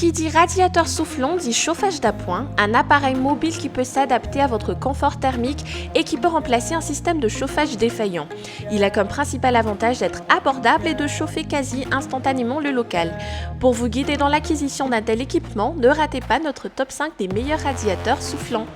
Qui dit radiateur soufflant dit chauffage d'appoint, un appareil mobile qui peut s'adapter à votre confort thermique et qui peut remplacer un système de chauffage défaillant. Il a comme principal avantage d'être abordable et de chauffer quasi instantanément le local. Pour vous guider dans l'acquisition d'un tel équipement, ne ratez pas notre top 5 des meilleurs radiateurs soufflants.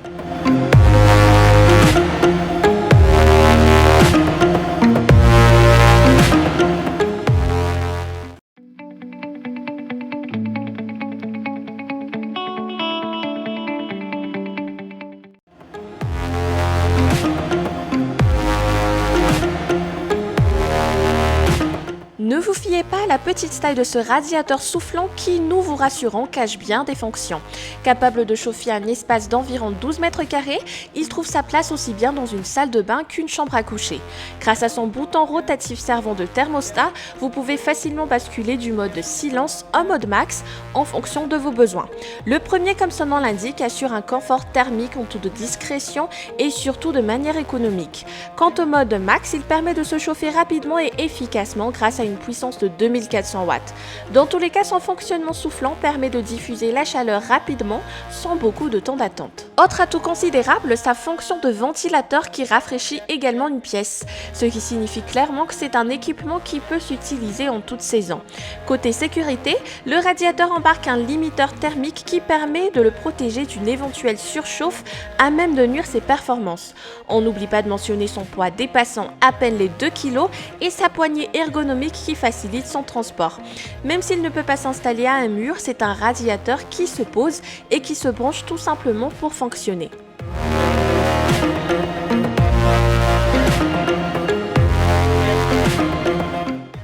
Ne vous fiez pas à la petite taille de ce radiateur soufflant qui, nous vous rassurons, cache bien des fonctions. Capable de chauffer un espace d'environ 12 mètres carrés, il trouve sa place aussi bien dans une salle de bain qu'une chambre à coucher. Grâce à son bouton rotatif servant de thermostat, vous pouvez facilement basculer du mode silence au mode max en fonction de vos besoins. Le premier, comme son nom l'indique, assure un confort thermique en toute discrétion et surtout de manière économique. Quant au mode max, il permet de se chauffer rapidement et efficacement grâce à une puissance de 2400 watts. Dans tous les cas, son fonctionnement soufflant permet de diffuser la chaleur rapidement sans beaucoup de temps d'attente. Autre atout considérable, sa fonction de ventilateur qui rafraîchit également une pièce, ce qui signifie clairement que c'est un équipement qui peut s'utiliser en toute saison. Côté sécurité, le radiateur embarque un limiteur thermique qui permet de le protéger d'une éventuelle surchauffe à même de nuire ses performances. On n'oublie pas de mentionner son poids dépassant à peine les 2 kg et sa poignée ergonomique qui facilite son transport. Même s'il ne peut pas s'installer à un mur, c'est un radiateur qui se pose et qui se branche tout simplement pour fonctionner.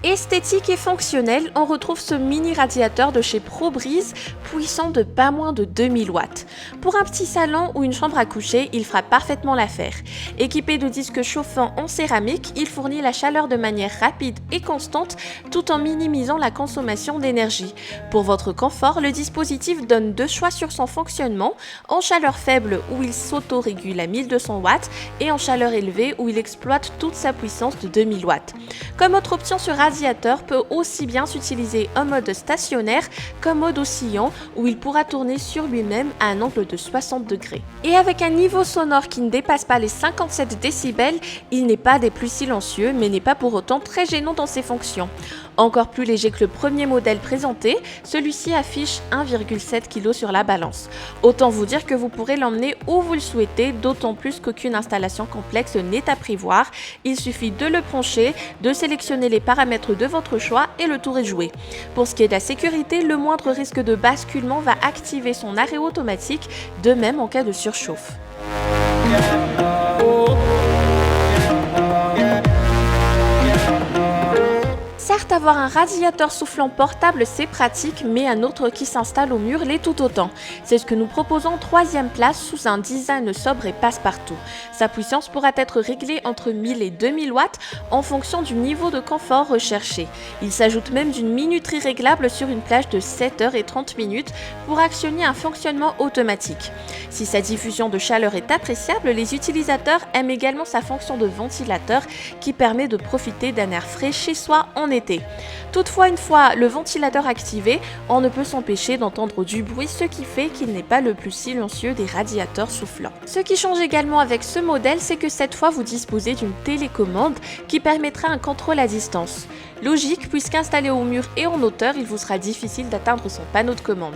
Esthétique et fonctionnel, on retrouve ce mini radiateur de chez ProBreeze, puissant de pas moins de 2000 watts. Pour un petit salon ou une chambre à coucher, il fera parfaitement l'affaire. Équipé de disques chauffants en céramique, il fournit la chaleur de manière rapide et constante tout en minimisant la consommation d'énergie. Pour votre confort, le dispositif donne deux choix sur son fonctionnement, en chaleur faible où il s'auto-régule à 1200 watts et en chaleur élevée où il exploite toute sa puissance de 2000 watts. Comme autre option, ce radiateur peut aussi bien s'utiliser en mode stationnaire qu'en mode oscillant où il pourra tourner sur lui-même à un angle de 60 degrés. Et avec un niveau sonore qui ne dépasse pas les 57 décibels, il n'est pas des plus silencieux mais n'est pas pour autant très gênant dans ses fonctions. Encore plus léger que le premier modèle présenté, celui-ci affiche 1,7 kg sur la balance. Autant vous dire que vous pourrez l'emmener où vous le souhaitez, d'autant plus qu'aucune installation complexe n'est à prévoir. Il suffit de le brancher, de sélectionner les paramètres de votre choix et le tour est joué. Pour ce qui est de la sécurité, le moindre risque de basculement va activer son arrêt automatique, de même en cas de surchauffe. Certes, avoir un radiateur soufflant portable, c'est pratique, mais un autre qui s'installe au mur l'est tout autant. C'est ce que nous proposons en troisième place sous un design sobre et passe-partout. Sa puissance pourra être réglée entre 1000 et 2000 watts en fonction du niveau de confort recherché. Il s'ajoute même d'une minuterie réglable sur une plage de 7h30 pour actionner un fonctionnement automatique. Si sa diffusion de chaleur est appréciable, les utilisateurs aiment également sa fonction de ventilateur qui permet de profiter d'un air frais chez soi en été. Toutefois, une fois le ventilateur activé, on ne peut s'empêcher d'entendre du bruit, ce qui fait qu'il n'est pas le plus silencieux des radiateurs soufflants. Ce qui change également avec ce modèle, c'est que cette fois vous disposez d'une télécommande qui permettra un contrôle à distance. Logique, puisqu'installé au mur et en hauteur, il vous sera difficile d'atteindre son panneau de commande.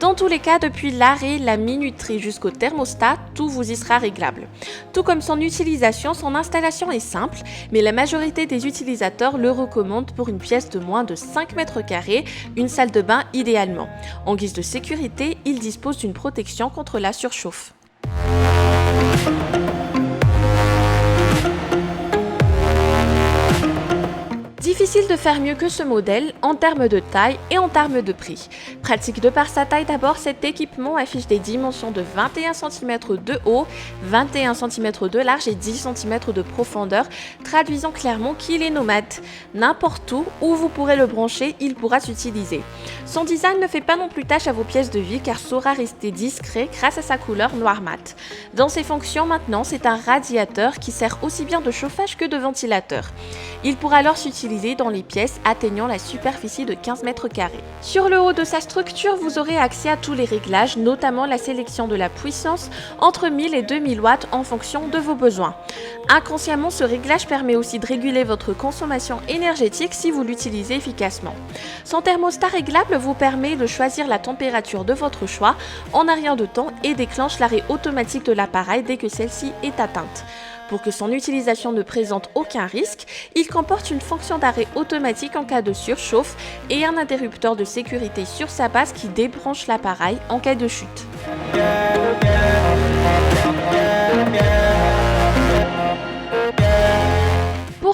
Dans tous les cas, depuis l'arrêt, la minuterie jusqu'au thermostat, tout vous y sera réglable. Tout comme son utilisation, son installation est simple, mais la majorité des utilisateurs le recommandent pour une pièce de moins de 5 mètres carrés, une salle de bain idéalement. En guise de sécurité, il dispose d'une protection contre la surchauffe. Difficile de faire mieux que ce modèle en termes de taille et en termes de prix. Pratique de par sa taille d'abord, cet équipement affiche des dimensions de 21 cm de haut, 21 cm de large et 10 cm de profondeur, traduisant clairement qu'il est nomade. N'importe où vous pourrez le brancher, il pourra s'utiliser. Son design ne fait pas non plus tâche à vos pièces de vie car saura rester discret grâce à sa couleur noir mat. Dans ses fonctions maintenant, c'est un radiateur qui sert aussi bien de chauffage que de ventilateur. Il pourra alors s'utiliser ventilé dans les pièces atteignant la superficie de 15 mètres carrés. Sur le haut de sa structure, vous aurez accès à tous les réglages, notamment la sélection de la puissance entre 1000 et 2000 watts en fonction de vos besoins. Inconsciemment, ce réglage permet aussi de réguler votre consommation énergétique si vous l'utilisez efficacement. Son thermostat réglable vous permet de choisir la température de votre choix en un rien de temps et déclenche l'arrêt automatique de l'appareil dès que celle-ci est atteinte. Pour que son utilisation ne présente aucun risque, il comporte une fonction d'arrêt automatique en cas de surchauffe et un interrupteur de sécurité sur sa base qui débranche l'appareil en cas de chute.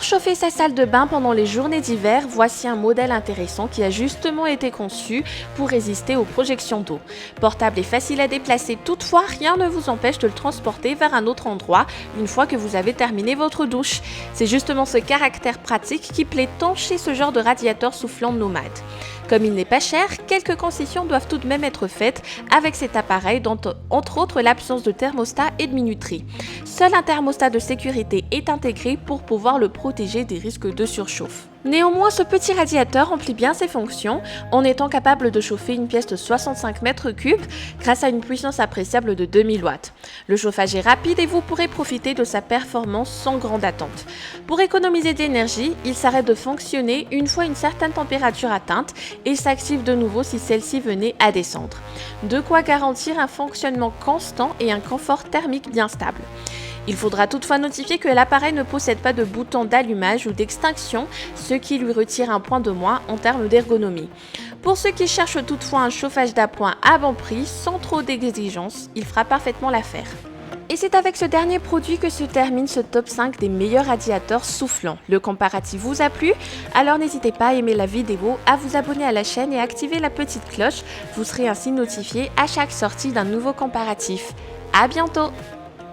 Pour chauffer sa salle de bain pendant les journées d'hiver, voici un modèle intéressant qui a justement été conçu pour résister aux projections d'eau. Portable et facile à déplacer, toutefois, rien ne vous empêche de le transporter vers un autre endroit une fois que vous avez terminé votre douche. C'est justement ce caractère pratique qui plaît tant chez ce genre de radiateur soufflant nomade. Comme il n'est pas cher, quelques concessions doivent tout de même être faites avec cet appareil, dont entre autres l'absence de thermostat et de minuterie. Seul un thermostat de sécurité est intégré pour pouvoir le protéger des risques de surchauffe. Néanmoins, ce petit radiateur remplit bien ses fonctions en étant capable de chauffer une pièce de 65 mètres cubes grâce à une puissance appréciable de 2000 watts. Le chauffage est rapide et vous pourrez profiter de sa performance sans grande attente. Pour économiser d'énergie, il s'arrête de fonctionner une fois une certaine température atteinte et s'active de nouveau si celle-ci venait à descendre. De quoi garantir un fonctionnement constant et un confort thermique bien stable. Il faudra toutefois notifier que l'appareil ne possède pas de bouton d'allumage ou d'extinction, ce qui lui retire un point de moins en termes d'ergonomie. Pour ceux qui cherchent toutefois un chauffage d'appoint à bon prix, sans trop d'exigences, il fera parfaitement l'affaire. Et c'est avec ce dernier produit que se termine ce top 5 des meilleurs radiateurs soufflants. Le comparatif vous a plu? Alors n'hésitez pas à aimer la vidéo, à vous abonner à la chaîne et à activer la petite cloche. Vous serez ainsi notifié à chaque sortie d'un nouveau comparatif. À bientôt!